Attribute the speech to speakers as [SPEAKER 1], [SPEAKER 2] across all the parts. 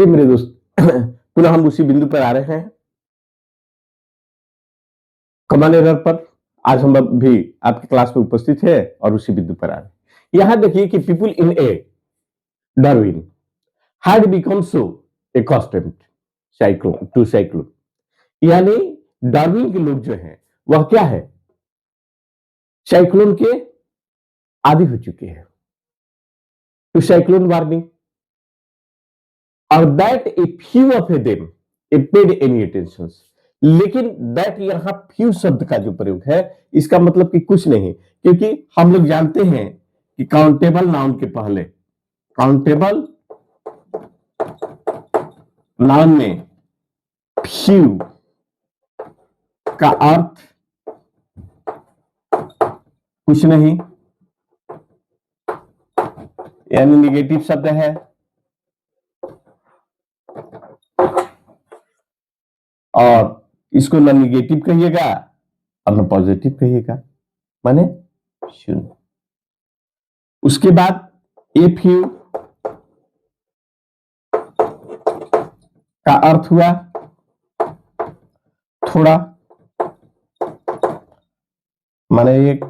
[SPEAKER 1] जी मेरे दोस्त पुनः हम उसी बिंदु पर आ रहे हैं कॉमन एरर पर। आज हम भी आपकी क्लास में उपस्थित है और उसी बिंदु पर आ रहे हैं। यहां देखिए कि people in a Darwin had become so accustomed cyclone to cyclone, यानी डार्विन के लोग जो हैं वह क्या है, साइक्लोन के आदी हो चुके हैं, टू साइक्लोन वार्निंग, और that a few of them a paid any attention. लेकिन दैट यहां फ्यू शब्द का जो प्रयोग है इसका मतलब कि कुछ नहीं, क्योंकि हम लोग जानते हैं कि काउंटेबल नाउन के पहले, काउंटेबल नाउन में फ्यू का अर्थ कुछ नहीं, यानी निगेटिव शब्द है, और इसको ना निगेटिव कहिएगा और ना पॉजिटिव कहिएगा, माने शून्य। उसके बाद ए फ्यू का अर्थ हुआ थोड़ा, माने एक,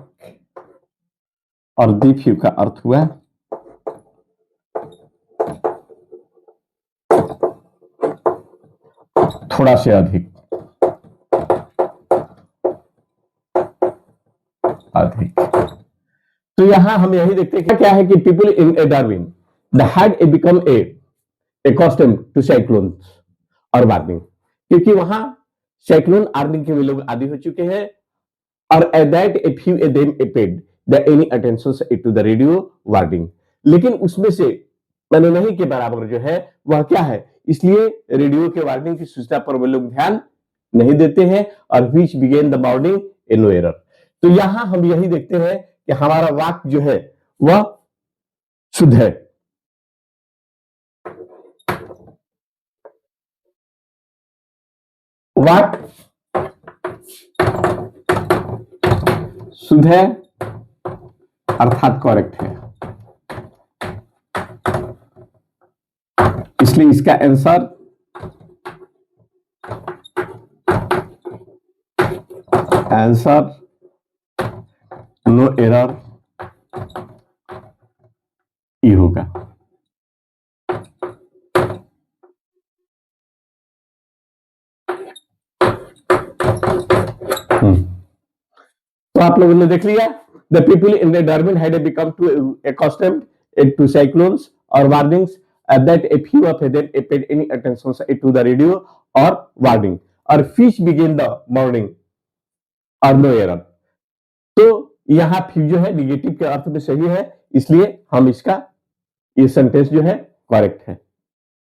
[SPEAKER 1] और दी फ्यू का अर्थ हुआ थोड़ा से अधिक, अधिक। तो यहां हम यही देखते हैं क्या है कि people in a Darwin the had a become a accustomed to cyclone और वार्निंग, क्योंकि वहां साइक्लोन वार्निंग के वे लोग आदि हो चुके हैं, और at that a few a them a paid the any attention to the radio warning. लेकिन उसमें से मैंने नहीं के बराबर जो है वह क्या है, इसलिए रेडियो के वार्निंग की सूचना पर वे लोग ध्यान नहीं देते हैं, और which began the warning in no error. तो यहां हम यही देखते हैं कि हमारा वाक्य जो है वह शुद्ध है, वाक्य शुद्ध है अर्थात करेक्ट है, इसलिए इसका आंसर नो एरर ई होगा। तो आप लोगों ने देख लिया, the people in the Darwin had become to accustomed to cyclones or warnings that a few of them paid any attention to the radio or warning, or fish begin the morning or no error। तो यहाँ फिर जो है negative के अर्थ में सही है, इसलिए हम इसका ये सेंटेंस जो है करेक्ट है।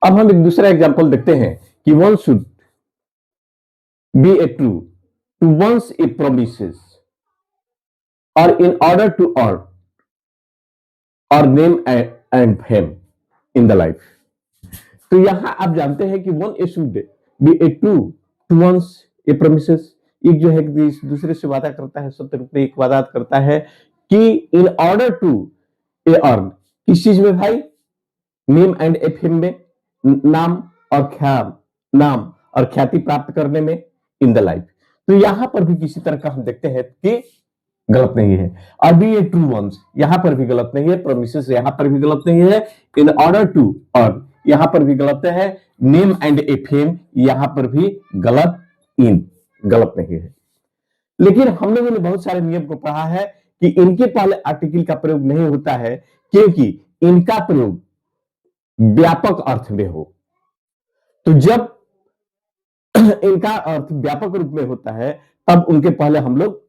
[SPEAKER 1] अब हम एक दूसरा एग्जांपल देखते हैं कि one should be a true to one's a promises और इन ऑर्डर टू अर्न और name and fame in the life. तो यहां आप जानते हैं कि one a should be a true to one's a promises, एक जो है दूसरे से वादा करता है, सत्य रूप में एक वादा करता है कि in order to a earn, किस चीज में भाई, नेम एंड ए फेम में, नाम और ख्याति प्राप्त करने में, इन द लाइफ। तो यहां पर भी किसी तरह का हम देखते हैं कि गलत नहीं है, और बी ए ट्रू वंस यहां पर भी गलत नहीं है, प्रोमिसेस यहां पर भी गलत नहीं है, इन ऑर्डर टू अर्न यहां पर भी गलत है, नेम एंड ए फेम यहां पर भी गलत नहीं है। लेकिन हम लोगों ने बहुत सारे नियम को पढ़ा है कि इनके पहले आर्टिकल का प्रयोग नहीं होता है, क्योंकि इनका प्रयोग व्यापक अर्थ में हो। तो जब इनका अर्थ व्यापक रूप में होता है तब उनके पहले हम लोग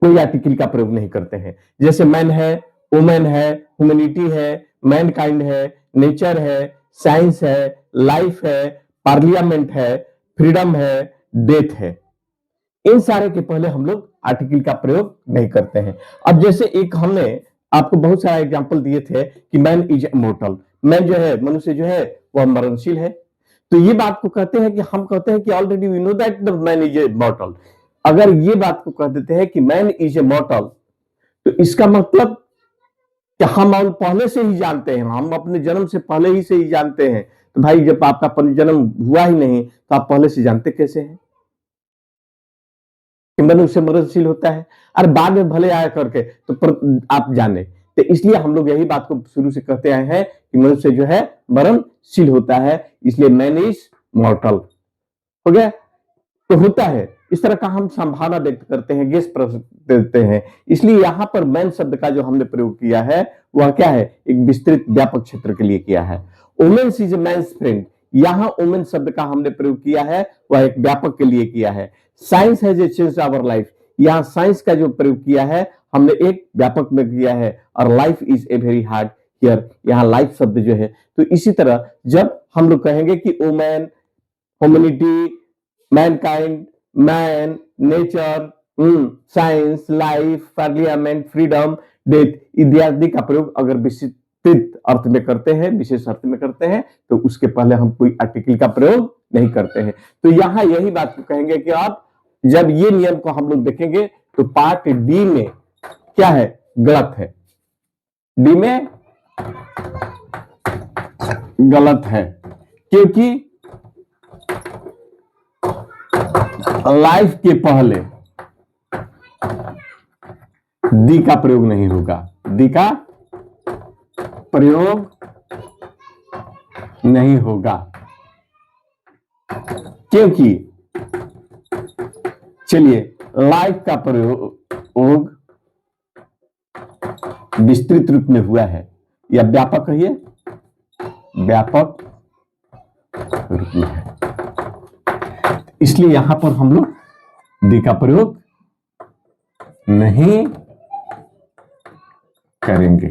[SPEAKER 1] कोई आर्टिकल का प्रयोग नहीं करते हैं। जैसे मैन है, वुमेन है, ह्यूमैनिटी है, मैनकाइंड है, नेचर है, साइंस है, लाइफ है, पार्लियामेंट है, फ्रीडम है, डेथ है, इन सारे के पहले हम लोग आर्टिकल का प्रयोग नहीं करते हैं। अब जैसे एक हमने आपको बहुत सारा एग्जांपल दिए थे कि मैन इज इमॉर्टल, मैन जो है, मनुष्य जो है वह मरणशील है। तो ये बात को कहते हैं कि हम कहते हैं कि already we know that the man is immortal. अगर ये बात को कह देते हैं कि मैन इज इमॉर्टल, तो इसका मतलब कि हम पहले से ही जानते हैं, हम अपने जन्म से पहले ही से ही जानते हैं, तो भाई जब आपका जन्म हुआ ही नहीं तो आप पहले से जानते कैसे हैं कि मनुष्य मरणशील होता है? अरे बाद में भले आया करके तो आप जाने। तो इसलिए हम लोग यही बात को शुरू से कहते आए हैं कि मनुष्य जो है मरणशील होता है, इसलिए मैन इज मॉर्टल। हो गया? तो होता है इस तरह का हम संभावना व्यक्त करते हैं, गेस देते हैं। इसलिए यहां पर मैन शब्द का जो हमने प्रयोग किया है वह क्या है? एक विस्तृत व्यापक क्षेत्र के लिए किया है। Women is a man's friend, यहां वुमेन शब्द का हमने प्रयोग किया है वह एक व्यापक के लिए किया है। Science has a changed our life, यहां साइंस का जो प्रयोग किया है हमने एक व्यापक में किया है। और life is a very hard here, यहां लाइफ शब्द जो है। तो इसी तरह जब हम लोग कहेंगे कि women, humanity, Mankind, man, nature, science, life, parliament, freedom, death इत्यादि का प्रयोग अगर विस्तृत अर्थ में करते हैं, विशेष अर्थ में करते हैं, तो उसके पहले हम कोई आर्टिकल का प्रयोग नहीं करते हैं। तो यहां यही बात को कहेंगे कि आप जब ये नियम को हम लोग देखेंगे तो पार्ट डी में क्या है? गलत है। डी में गलत है क्योंकि लाइफ के पहले दी का प्रयोग नहीं होगा, दी का प्रयोग नहीं होगा क्योंकि चलिए लाइफ का प्रयोग विस्तृत रूप में हुआ है या व्यापक है, ये व्यापक रूप में है, इसलिए यहां पर हम लोग दी का प्रयोग नहीं करेंगे।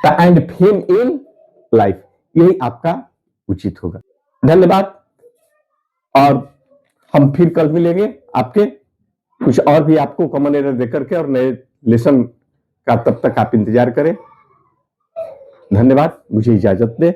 [SPEAKER 1] एंड फेम इन लाइफ, यही आपका उचित होगा। धन्यवाद, और हम फिर कल मिलेंगे आपके कुछ और भी आपको कॉमन एरर देकर के और नए लेसन का। तब तक आप इंतजार करें। धन्यवाद, मुझे इजाजत दें।